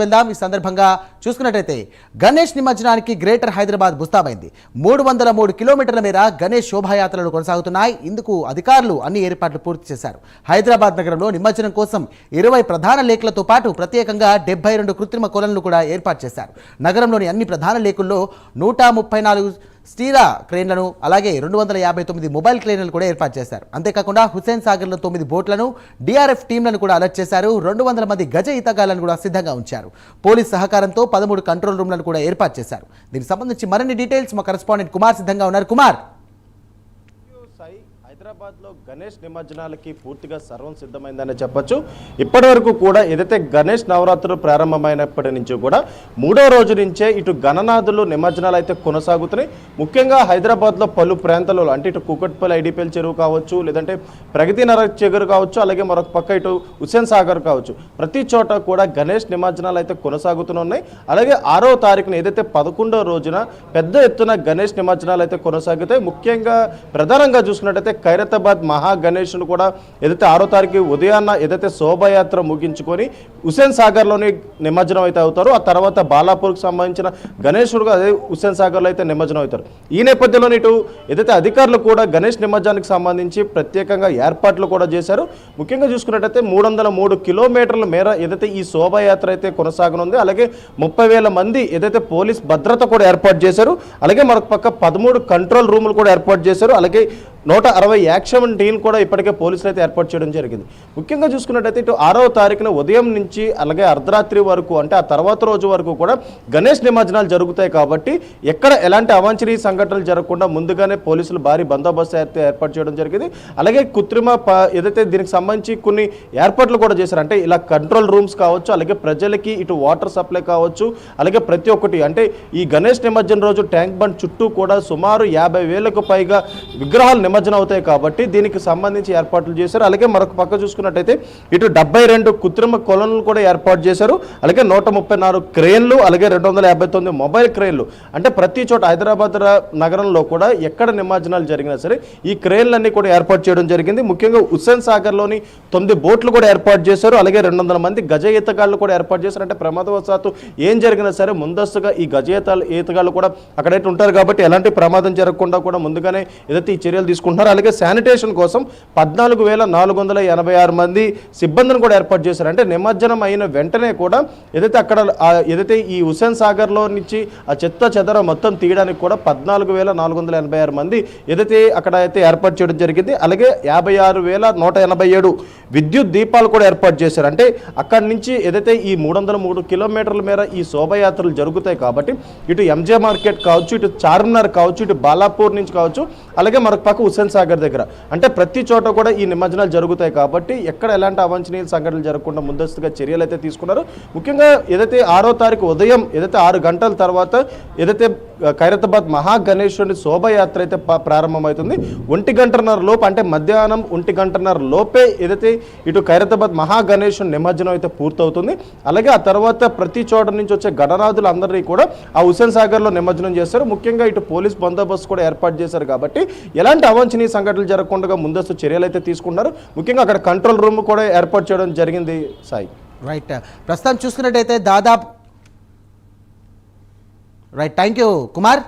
వెళ్దాం. ఈ సందర్భంగా చూసుకున్నట్లయితే గణేష్ నిమజ్జనానికి గ్రేటర్ హైదరాబాద్ ముస్తాబైంది. 303 కిలోమీటర్ల మేర గణేష్ శోభాయాత్రలు కొనసాగుతున్నాయి. ఇందుకు అధికారులు అన్ని ఏర్పాట్లు పూర్తి చేశారు. హైదరాబాద్ నగరంలో నిమజ్జనం కోసం 20 ప్రధాన లేకులతో పాటు ప్రత్యేకంగా 72 కృత్రిమ కొలనులు కూడా ఏర్పాటు చేశారు. నగరంలోని అన్ని ప్రధాన లేకుల్లో 134 స్టీరా క్రేన్లను అలాగే 259 మొబైల్ క్రేన్లను కూడా ఏర్పాటు చేశారు. అంతేకాకుండా హుస్సేన్ సాగర్లో 9 బోట్లను డిఆర్ఎఫ్ టీంలను కూడా అలర్ట్ చేశారు. 200 మంది గజ ఈతగాళ్లను కూడా సిద్ధంగా ఉంచారు. పోలీస్ సహకారంతో 13 కంట్రోల్ రూమ్లను కూడా ఏర్పాటు చేశారు. దీనికి సంబంధించి మరిన్ని డీటెయిల్స్ మా కరెస్పాండెంట్ కుమార్ సిద్ధంగా ఉన్నారు. కుమార్, హైదరాబాద్లో గణేష్ నిమజ్జనాలకి పూర్తిగా సర్వం సిద్ధమైందని చెప్పొచ్చు. ఇప్పటి వరకు కూడా ఏదైతే గణేష్ నవరాత్రులు ప్రారంభమైనప్పటి నుంచి కూడా 3వ రోజు నుంచే ఇటు గణనాథులు నిమజ్జనాలు అయితే కొనసాగుతున్నాయి. ముఖ్యంగా హైదరాబాద్లో పలు ప్రాంతాలలో అంటే ఇటు కూకట్పల్లి ఐడిపిఎల్ చెరువు కావచ్చు, లేదంటే ప్రగతి నగర్ చెరువు కావచ్చు, అలాగే మరొక పక్క ఇటు హుస్సేన్ సాగర్ కావచ్చు, ప్రతి చోట కూడా గణేష్ నిమజ్జనాలు అయితే కొనసాగుతున్నాయి. అలాగే 6వ తారీఖున ఏదైతే 11వ రోజున పెద్ద ఎత్తున గణేష్ నిమజ్జనాలు అయితే కొనసాగుతాయి. ముఖ్యంగా ప్రధానంగా చూసుకున్నట్టయితే ఖైరతాబాద్ మహా గణేష్ను కూడా ఏదైతే 6వ తారీఖు ఉదయాన్న ఏదైతే శోభాయాత్ర ముగించుకొని హుస్సేన్ సాగర్లోని నిమజ్జనం అయితే అవుతారు. ఆ తర్వాత బాలాపూర్కి సంబంధించిన గణేశుడు అదే హుస్సేన్ సాగర్లో అయితే నిమజ్జనం అవుతారు. ఈ నేపథ్యంలో ఇటు ఏదైతే అధికారులు కూడా గణేష్ నిమజ్జనానికి సంబంధించి ప్రత్యేకంగా ఏర్పాట్లు కూడా చేశారు. ముఖ్యంగా చూసుకున్నట్టయితే 303 కిలోమీటర్ల మేర ఏదైతే ఈ శోభాయాత్ర అయితే కొనసాగనుంది. అలాగే 30,000 మంది ఏదైతే పోలీస్ భద్రత కూడా ఏర్పాటు చేశారు. అలాగే మరొక పక్క 13 కంట్రోల్ రూములు కూడా ఏర్పాటు చేశారు. అలాగే 160 యాక్షన్ టీంలు కూడా ఇప్పటికే పోలీసులు అయితే ఏర్పాటు చేయడం జరిగింది. ముఖ్యంగా చూసుకున్నట్టయితే ఇటు 6వ తారీఖున ఉదయం నుంచి అలాగే అర్ధరాత్రి వరకు అంటే ఆ తర్వాత రోజు వరకు కూడా గణేష్ నిమజ్జనాలు జరుగుతాయి. కాబట్టి ఎక్కడ ఎలాంటి అవాంఛనీయ సంఘటనలు జరగకుండా ముందుగానే పోలీసులు భారీ బందోబస్తు అయితే ఏర్పాటు చేయడం జరిగింది. అలాగే కృత్రిమ ఏదైతే దీనికి సంబంధించి కొన్ని ఏర్పాట్లు కూడా చేశారు. అంటే ఇలా కంట్రోల్ రూమ్స్ కావచ్చు, అలాగే ప్రజలకి ఇటు వాటర్ సప్లై కావచ్చు, అలాగే ప్రతి ఒక్కటి అంటే ఈ గణేష్ నిమజ్జనం రోజు ట్యాంక్ బండ్ చుట్టూ కూడా సుమారు 50,000కు పైగా విగ్రహాలు నిమజ్జనం అవుతాయి. కాబట్టి దీనికి సంబంధించి ఏర్పాట్లు చేశారు. అలాగే మరొక పక్క చూసుకున్నట్టయితే ఇటు 72 కృత్రిమ కొలనులు కూడా ఏర్పాటు చేశారు. అలాగే 134 క్రేన్లు, అలాగే 259 మొబైల్ క్రేన్లు, అంటే ప్రతి చోట హైదరాబాద్ నగరంలో కూడా ఎక్కడ నిమజ్జనాలు జరిగినా సరే ఈ క్రేన్లన్నీ కూడా ఏర్పాటు చేయడం జరిగింది. ముఖ్యంగా హుస్సేన్ సాగర్లోని 9 బోట్లు కూడా ఏర్పాటు చేశారు. అలాగే 200 మంది గజ ఈతగాళ్లు కూడా ఏర్పాటు చేశారు. అంటే ప్రమాదవశాత్తు ఏం జరిగినా సరే ముందస్తుగా ఈ గజ ఈతగాళ్లు కూడా అక్కడైతే ఉంటారు. కాబట్టి ఎలాంటి ప్రమాదం జరగకుండా కూడా ముందుగానే ఏదైతే ఈ చర్యలు తీసుకుంటున్నారు. అలాగే శానిటేషన్ కోసం 14,486 మంది సిబ్బందిని కూడా ఏర్పాటు చేశారు. అంటే నిమజ్జనం అయిన వెంటనే కూడా ఏదైతే అక్కడ ఏదైతే ఈ హుస్సేన్ సాగర్లో నుంచి ఆ చెత్త చెదర మొత్తం తీయడానికి కూడా 14,486 మంది ఏదైతే అక్కడ అయితే ఏర్పాటు చేయడం జరిగింది. అలాగే 56,187 విద్యుత్ దీపాలు కూడా ఏర్పాటు చేశారు. అంటే అక్కడి నుంచి ఏదైతే ఈ 303 కిలోమీటర్ల మేర ఈ శోభాయాత్రలు జరుగుతాయి. కాబట్టి ఇటు ఎంజే మార్కెట్ కావచ్చు, ఇటు చార్మినార్ కావచ్చు, ఇటు బాలాపూర్ నుంచి కావచ్చు, అలాగే మరొక పక్క హుస్సేన్ సాగర్ దగ్గర అంటే ప్రతి చోట కూడా ఈ నిమజ్జనాలు జరుగుతాయి. కాబట్టి ఎక్కడ ఎలాంటి అవాంఛనీయ సంఘటనలు జరగకుండా ముందస్తుగా చర్యలు అయితే తీసుకున్నారు. ముఖ్యంగా ఏదైతే 6వ తారీఖు ఉదయం ఏదైతే 6 గంటల తర్వాత ఏదైతే ఖైరతాబాద్ మహా గణేశుని శోభాయాత్ర అయితే ప్రారంభమవుతుంది. 1:30 లోపు అంటే మధ్యాహ్నం 1:30 లోపే ఏదైతే ఇటు ఖైరతాబాద్ మహా గణేశుని నిమజ్జనం అయితే పూర్తవుతుంది. అలాగే ఆ తర్వాత ప్రతి చోట నుంచి వచ్చే గణనాథులు అందరినీ కూడా ఆ హుస్సేన్ సాగర్లో నిమజ్జనం చేస్తారు. ముఖ్యంగా ఇటు పోలీస్ బందోబస్తు కూడా ఏర్పాటు చేశారు. కాబట్టి ఎలాంటి అవాంఛనీయ సంఘటనలు జరగకుండా ముందస్తు చర్యలు అయితే తీసుకున్నారు. ముఖ్యంగా అక్కడ కంట్రోల్ రూమ్ కూడా ఏర్పాటు చేయడం జరిగింది. సాయి, రైట్, ప్రస్తుతం చూసుకున్నట్టయితే దాదాపు రైట్, థ్యాంక్ యూ కుమార్.